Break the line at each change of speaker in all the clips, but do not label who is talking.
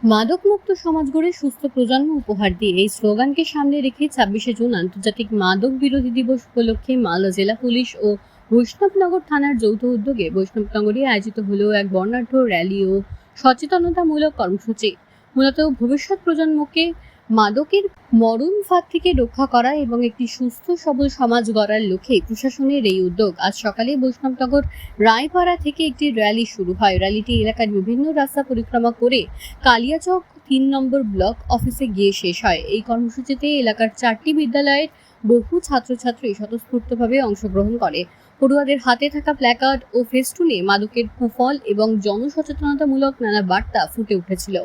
মাদকমুক্ত সমাজ গড়ে সুস্থ প্রজন্ম উপহার দিয়ে এই স্লোগানকে সামনে রেখে 26শে জুন আন্তর্জাতিক মাদক বিরোধী দিবস উপলক্ষে মালদা জেলা পুলিশ ও বৈষ্ণবনগর থানার যৌথ উদ্যোগে বৈষ্ণবনগরে আয়োজিত হলো এক বর্ণাঢ্য র্যালি ও সচেতনতামূলক কর্মসূচি। মূলত ভবিষ্যৎ প্রজন্মকে মাদকের মরণ ফাঁদ থেকে রক্ষা করা এবং একটি সুস্থ সবল সমাজ গড়ার লক্ষ্যে প্রশাসনের এই উদ্যোগ। আজ সকালে বৈষ্ণবনগর রায়পাড়া থেকে একটি র্যালি শুরু হয়। র্যালিটি এলাকার বিভিন্ন রাস্তা পরিক্রমা করে কালিয়াচক ৩ নম্বর ব্লক অফিসে গিয়ে শেষ হয়। এই কর্মসূচিতে এলাকার 4টি বিদ্যালয়ের বহু ছাত্রছাত্রী স্বতঃস্ফূর্তভাবে অংশগ্রহণ করে। পড়ুয়াদের হাতে থাকা প্ল্যাকার্ড ও ফেস্টুনে মাদকের কুফল এবং জনসচেতনতামূলক নানা বার্তা ফুটে উঠেছিল।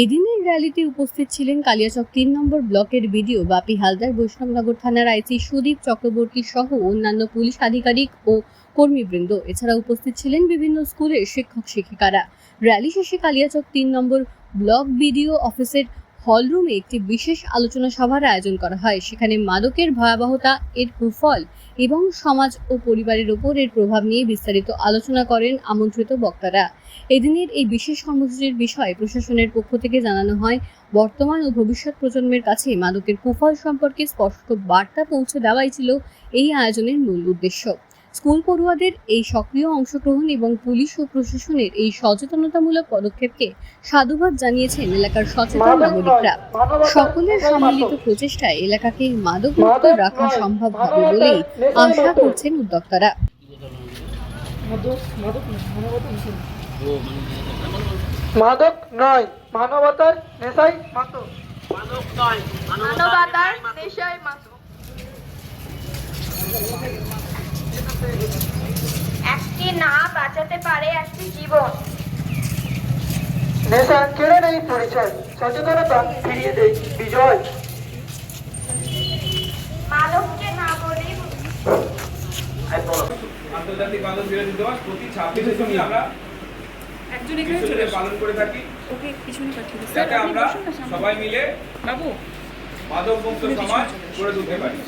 এদিনের র্যালিতে উপস্থিত ছিলেন কালিয়াচক ৩ নম্বর ব্লকের বিডিও বাপি হালদার, বৈষ্ণবনগর থানার আইসি সুদীপ চক্রবর্তী সহ অন্যান্য পুলিশ আধিকারিক ও কর্মীবৃন্দ। এছাড়া উপস্থিত ছিলেন বিভিন্ন স্কুলের শিক্ষক শিক্ষিকারা। র্যালি শেষে কালিয়াচক ৩ নম্বর ব্লক বিডিও অফিসের হলরুমে একটি বিশেষ আলোচনা সভার আয়োজন করা হয়। সেখানে মাদকের ভয়াবহতা, এর কুফল এবং সমাজ ও পরিবারের ওপর এর প্রভাব নিয়ে বিস্তারিত আলোচনা করেন আমন্ত্রিত বক্তারা। এদিনের এই বিশেষ কর্মসূচির বিষয়ে প্রশাসনের পক্ষ থেকে জানানো হয়, বর্তমান ও ভবিষ্যৎ প্রজন্মের কাছে মাদকের কুফল সম্পর্কে স্পষ্ট বার্তা পৌঁছে দেওয়াই ছিল এই আয়োজনের মূল উদ্দেশ্য। স্কুল পড়ুয়াদের এই সক্রিয় অংশগ্রহণ এবং পুলিশ ও প্রশাসনের এই সচেতনতামূলক পদক্ষেপকে সাধুবাদ জানিয়েছেন এলাকার সচেতন নাগরিকরা। সকলের সম্মিলিত প্রচেষ্টায় এলাকাকে মাদকমুক্ত রাখা সম্ভব হবে বলেই আশা করছেন উদ্যোক্তারা।
মাদক নয়, মানবতার নেশাই মাদক।
মাদক নয়, মানবতার নেশাই মাদক। একটি না বাঁচাতে পারে একটি জীবন।
নেশা কেড়ে নেই পরিচয়, সচেতনতা ফিরিয়ে দেয় বিজয়।
মাদককে না বলেই
আন্তর্জাতিক মাদক বিরোধী দিবস প্রতি 26শে জুন আমরা পালন করে থাকি, যাতে আমরা সবাই মিলে মাদক মুক্ত সমাজ গড়ে তুলতে পারি।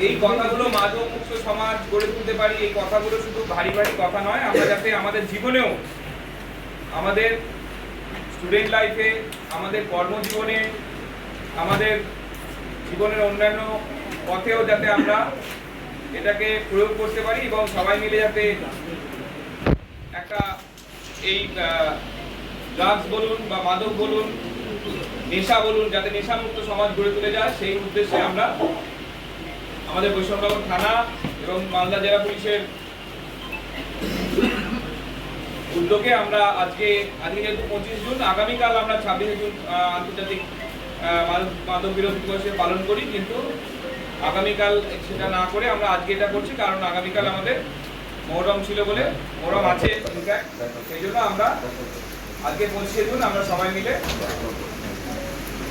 এই কথাগুলো মাদক মুক্ত সমাজ গড়ে তুলতে পারি, এই কথাগুলো শুধু ভারী ভারী কথা নয়, আমরা যাতে আমাদের জীবনেও, আমাদের স্টুডেন্ট লাইফে, আমাদের কর্মজীবনে, আমাদের জীবনের অন্যান্য পথেও যাতে আমরা এটাকে প্রয়োগ করতে পারি এবং সবাই মিলে যাতে একটা এই ড্রাগস বলুন বা মাদক বলুন, নেশা বলুন, যাতে নেশামুক্ত সমাজ গড়ে তুলে যায়, সেই উদ্দেশ্যে আমরা আমাদের বৈষ্ণবনগর থানা এবং মালদা জেলা পুলিশের উদ্যোগে আমরা আজকে যেহেতু 25 জুন, আগামীকাল আমরা 26শে জুন আন্তর্জাতিক মাদক বিরোধী দিবসে পালন করি, কিন্তু আগামীকাল সেটা না করে আমরা আজকে এটা করছি, কারণ আগামীকাল আমাদের মহরম ছিল বলে, মহরম আছে সেই জন্য আমরা আজকে 25শে জুন আমরা সবাই মিলে,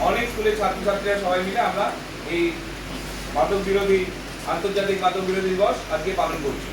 অনেক স্কুলের ছাত্রছাত্রীরা সবাই মিলে আমরা এই মাদক বিরোধী আন্তর্জাতিক মাদক বিরোধী দিবস আজকে পালন করছি।